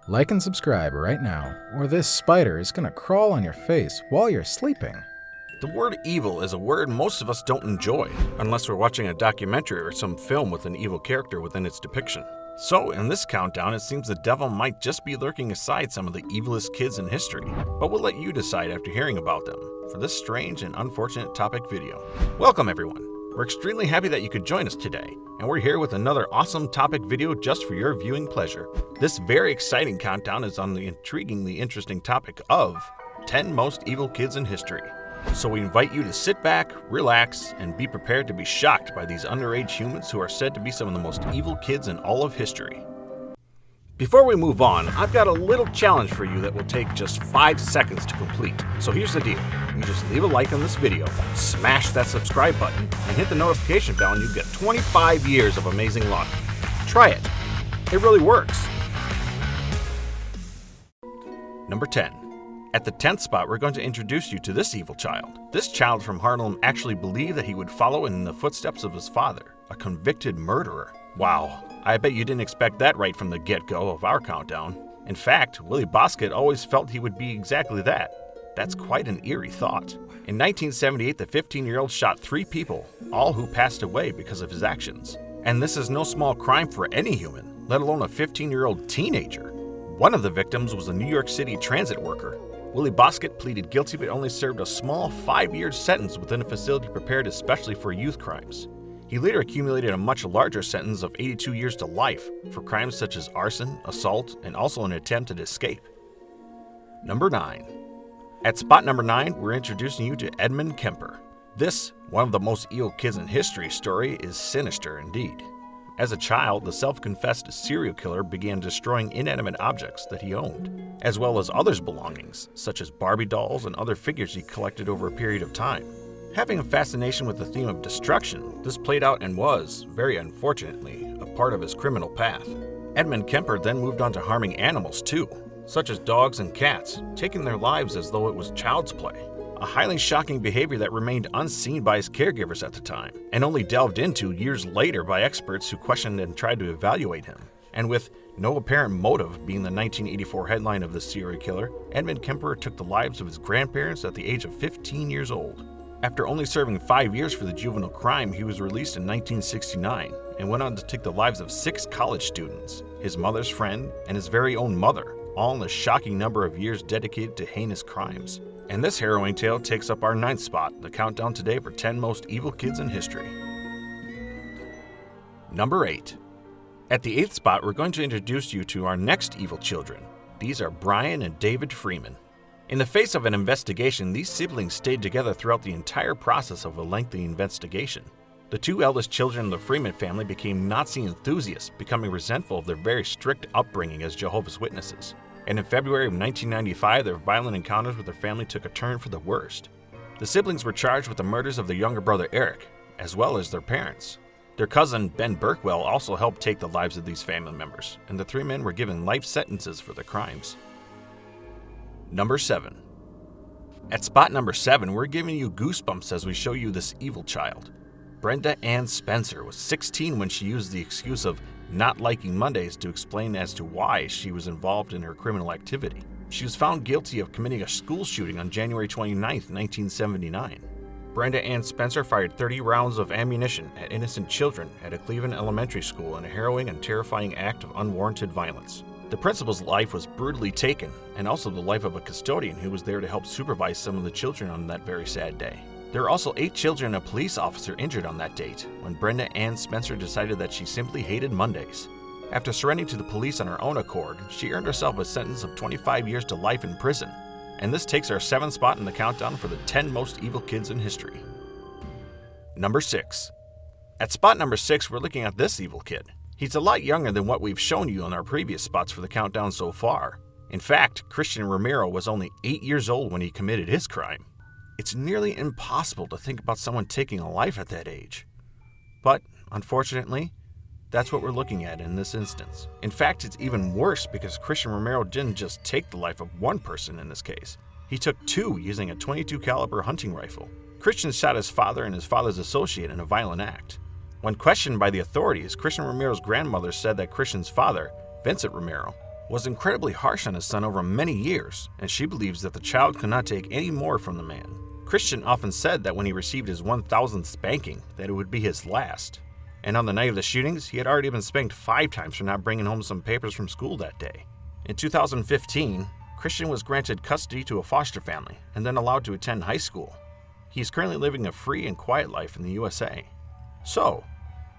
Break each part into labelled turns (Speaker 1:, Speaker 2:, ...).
Speaker 1: Like and subscribe right now, or this spider is gonna crawl on your face while you're sleeping.
Speaker 2: The word evil is a word most of us don't enjoy, unless we're watching a documentary or some film with an evil character within its depiction. So, in this countdown, it seems the devil might just be lurking aside some of the evilest kids in history, but we'll let you decide after hearing about them for this strange and unfortunate topic video. Welcome everyone! We're extremely happy that you could join us today, and we're here with another awesome topic video just for your viewing pleasure. This very exciting countdown is on the intriguingly interesting topic of 10 most evil kids in history. So we invite you to sit back, relax, and be prepared to be shocked by these underage humans who are said to be some of the most evil kids in all of history. Before we move on, I've got a little challenge for you that will take just 5 seconds to complete. So here's the deal. You just leave a like on this video, smash that subscribe button, and hit the notification bell and you get 25 years of amazing luck. Try it. It really works. Number 10. At the 10th spot, we're going to introduce you to this evil child. This child from Harlem actually believed that he would follow in the footsteps of his father, a convicted murderer. Wow, I bet you didn't expect that right from the get-go of our countdown. In fact, Willie Bosket always felt he would be exactly that. That's quite an eerie thought. In 1978, the 15-year-old shot 3 people, all who passed away because of his actions. And this is no small crime for any human, let alone a 15-year-old teenager. One of the victims was a New York City transit worker. Willie Bosket pleaded guilty but only served a small 5-year sentence within a facility prepared especially for youth crimes. He later accumulated a much larger sentence of 82 years to life for crimes such as arson, assault, and also an attempted escape. Number 9. At spot number 9, we're introducing you to Edmund Kemper. This, one of the most evil kids in history story, is sinister indeed. As a child, the self-confessed serial killer began destroying inanimate objects that he owned, as well as others' belongings, such as Barbie dolls and other figures he collected over a period of time. Having a fascination with the theme of destruction, this played out and was, very unfortunately, a part of his criminal path. Edmund Kemper then moved on to harming animals too, such as dogs and cats, taking their lives as though it was child's play. A highly shocking behavior that remained unseen by his caregivers at the time, and only delved into years later by experts who questioned and tried to evaluate him. And with no apparent motive being the 1984 headline of the serial killer, Edmund Kemper took the lives of his grandparents at the age of 15 years old. After only serving 5 years for the juvenile crime, he was released in 1969 and went on to take the lives of 6 college students, his mother's friend, and his very own mother, all in a shocking number of years dedicated to heinous crimes. And this harrowing tale takes up our 9th spot, the countdown today for 10 most evil kids in history. Number 8. At the 8th spot, we're going to introduce you to our next evil children. These are Brian and David Freeman. In the face of an investigation, these siblings stayed together throughout the entire process of a lengthy investigation. The 2 eldest children of the Freeman family became Nazi enthusiasts, becoming resentful of their very strict upbringing as Jehovah's Witnesses. And in February of 1995, their violent encounters with their family took a turn for the worst. The siblings were charged with the murders of their younger brother Eric, as well as their parents. Their cousin Ben Burkwell also helped take the lives of these family members, and the 3 men were given life sentences for their crimes. Number 7. At spot number 7, we're giving you goosebumps as we show you this evil child. Brenda Ann Spencer was 16 when she used the excuse of not liking Mondays to explain as to why she was involved in her criminal activity. She was found guilty of committing a school shooting on January 29, 1979. Brenda Ann Spencer fired 30 rounds of ammunition at innocent children at a Cleveland elementary school in a harrowing and terrifying act of unwarranted violence. The principal's life was brutally taken, and also the life of a custodian who was there to help supervise some of the children on that very sad day. There were also 8 children and a police officer injured on that date when Brenda Ann Spencer decided that she simply hated Mondays. After surrendering to the police on her own accord, she earned herself a sentence of 25 years to life in prison. And this takes our 7th spot in the countdown for the 10 most evil kids in history. Number 6. At spot number 6, we're looking at this evil kid. He's a lot younger than what we've shown you on our previous spots for the countdown so far. In fact, Christian Romero was only 8 years old when he committed his crime. It's nearly impossible to think about someone taking a life at that age. But, unfortunately, that's what we're looking at in this instance. In fact, it's even worse because Christian Romero didn't just take the life of one person in this case. He took 2 using a .22 caliber hunting rifle. Christian shot his father and his father's associate in a violent act. When questioned by the authorities, Christian Romero's grandmother said that Christian's father, Vincent Romero, was incredibly harsh on his son over many years, and she believes that the child could not take any more from the man. Christian often said that when he received his 1,000th spanking, that it would be his last. And on the night of the shootings, he had already been spanked 5 times for not bringing home some papers from school that day. In 2015, Christian was granted custody to a foster family and then allowed to attend high school. He is currently living a free and quiet life in the USA. So,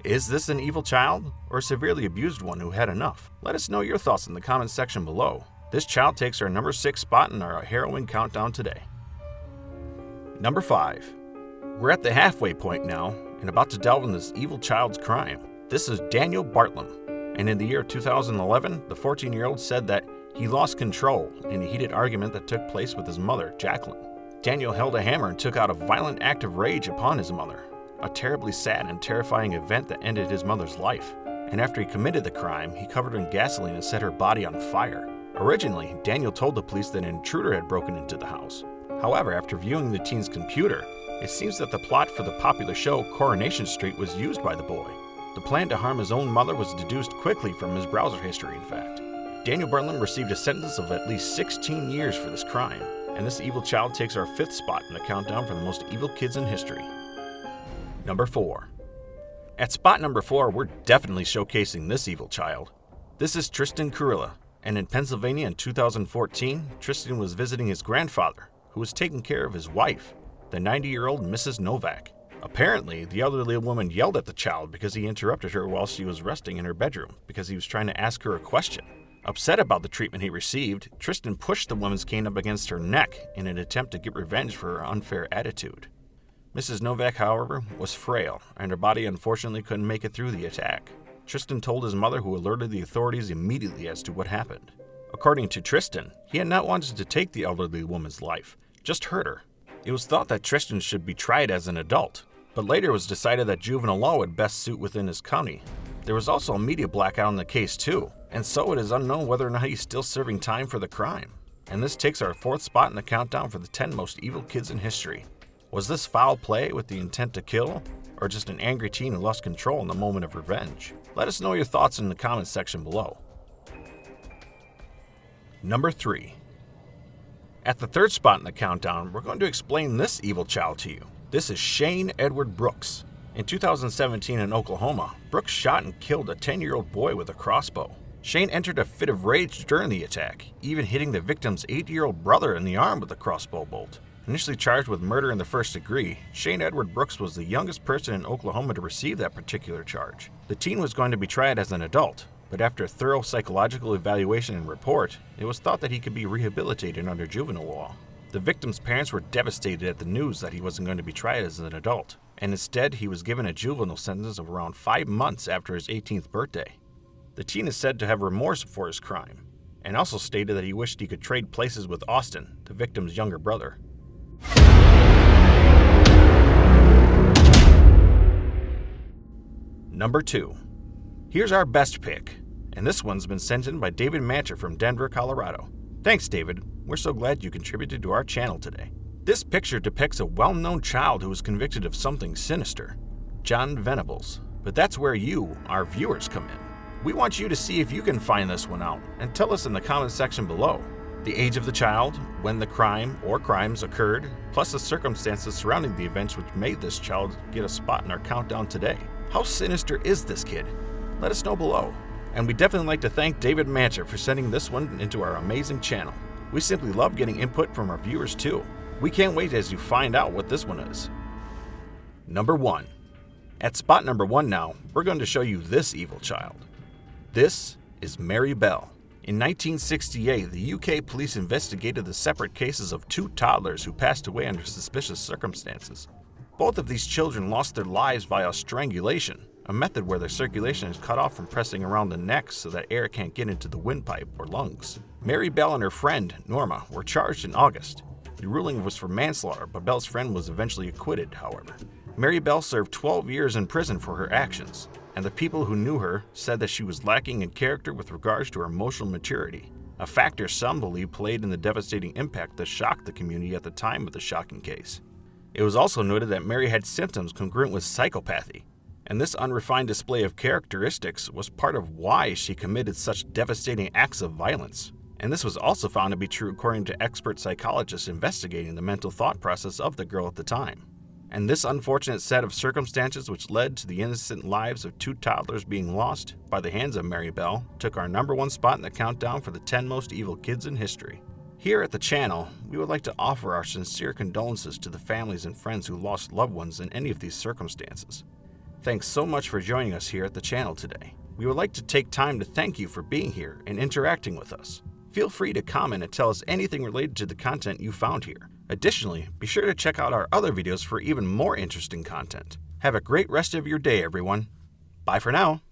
Speaker 2: is this an evil child or a severely abused one who had enough? Let us know your thoughts in the comments section below. This child takes our number 6 spot in our harrowing countdown today. Number 5. We're at the halfway point now and about to delve in this evil child's crime. This is Daniel Bartlam, and in the year 2011, the 14-year-old said that he lost control in a heated argument that took place with his mother, Jacqueline. Daniel held a hammer and took out a violent act of rage upon his mother, a terribly sad and terrifying event that ended his mother's life. And after he committed the crime, he covered her in gasoline and set her body on fire. Originally, Daniel told the police that an intruder had broken into the house. However, after viewing the teen's computer, it seems that the plot for the popular show Coronation Street was used by the boy. The plan to harm his own mother was deduced quickly from his browser history, in fact. Daniel Bartlam received a sentence of at least 16 years for this crime, and this evil child takes our 5th spot in the countdown for the most evil kids in history. Number 4. At spot number 4, we're definitely showcasing this evil child. This is Tristan Kurilla, and in Pennsylvania in 2014, Tristan was visiting his grandfather, who was taking care of his wife, the 90-year-old Mrs. Novak. Apparently, the elderly woman yelled at the child because he interrupted her while she was resting in her bedroom because he was trying to ask her a question. Upset about the treatment he received, Tristan pushed the woman's cane up against her neck in an attempt to get revenge for her unfair attitude. Mrs. Novak, however, was frail, and her body unfortunately couldn't make it through the attack. Tristan told his mother, who alerted the authorities immediately as to what happened. According to Tristan, he had not wanted to take the elderly woman's life, just hurt her. It was thought that Tristan should be tried as an adult, but later it was decided that juvenile law would best suit within his county. There was also a media blackout on the case too, and so it is unknown whether or not he's still serving time for the crime. And this takes our 4th spot in the countdown for the 10 most evil kids in history. Was this foul play with the intent to kill, or just an angry teen who lost control in the moment of revenge? Let us know your thoughts in the comments section below. Number 3. At the 3rd spot in the countdown, we're going to explain this evil child to you. This is Shane Edward Brooks. In 2017 in Oklahoma, Brooks shot and killed a 10-year-old boy with a crossbow. Shane entered a fit of rage during the attack, even hitting the victim's 8-year-old brother in the arm with a crossbow bolt. Initially charged with murder in the 1st degree, Shane Edward Brooks was the youngest person in Oklahoma to receive that particular charge. The teen was going to be tried as an adult, but after a thorough psychological evaluation and report, it was thought that he could be rehabilitated under juvenile law. The victim's parents were devastated at the news that he wasn't going to be tried as an adult, and instead he was given a juvenile sentence of around 5 months after his 18th birthday. The teen is said to have remorse for his crime, and also stated that he wished he could trade places with Austin, the victim's younger brother. Number 2. Here's our best pick, and this one's been sent in by David Mancher from Denver, Colorado. Thanks, David. We're so glad you contributed to our channel today. This picture depicts a well-known child who was convicted of something sinister, John Venables. But that's where you, our viewers, come in. We want you to see if you can find this one out, and tell us in the comments section below. The age of the child, when the crime or crimes occurred, plus the circumstances surrounding the events which made this child get a spot in our countdown today. How sinister is this kid? Let us know below. And we'd definitely like to thank David Mancher for sending this one into our amazing channel. We simply love getting input from our viewers too. We can't wait as you find out what this one is. Number 1. At spot number 1 now, we're going to show you this evil child. This is Mary Bell. In 1968, the UK police investigated the separate cases of 2 toddlers who passed away under suspicious circumstances. Both of these children lost their lives via strangulation, a method where their circulation is cut off from pressing around the neck so that air can't get into the windpipe or lungs. Mary Bell and her friend, Norma, were charged in August. The ruling was for manslaughter, but Bell's friend was eventually acquitted, however. Mary Bell served 12 years in prison for her actions, and the people who knew her said that she was lacking in character with regards to her emotional maturity, a factor some believe played in the devastating impact that shocked the community at the time of the shocking case. It was also noted that Mary had symptoms congruent with psychopathy. And this unrefined display of characteristics was part of why she committed such devastating acts of violence. And this was also found to be true according to expert psychologists investigating the mental thought process of the girl at the time. And this unfortunate set of circumstances, which led to the innocent lives of 2 toddlers being lost by the hands of Mary Bell, took our #1 spot in the countdown for the 10 most evil kids in history. Here at the channel, we would like to offer our sincere condolences to the families and friends who lost loved ones in any of these circumstances. Thanks so much for joining us here at the channel today. We would like to take time to thank you for being here and interacting with us. Feel free to comment and tell us anything related to the content you found here. Additionally, be sure to check out our other videos for even more interesting content. Have a great rest of your day, everyone. Bye for now.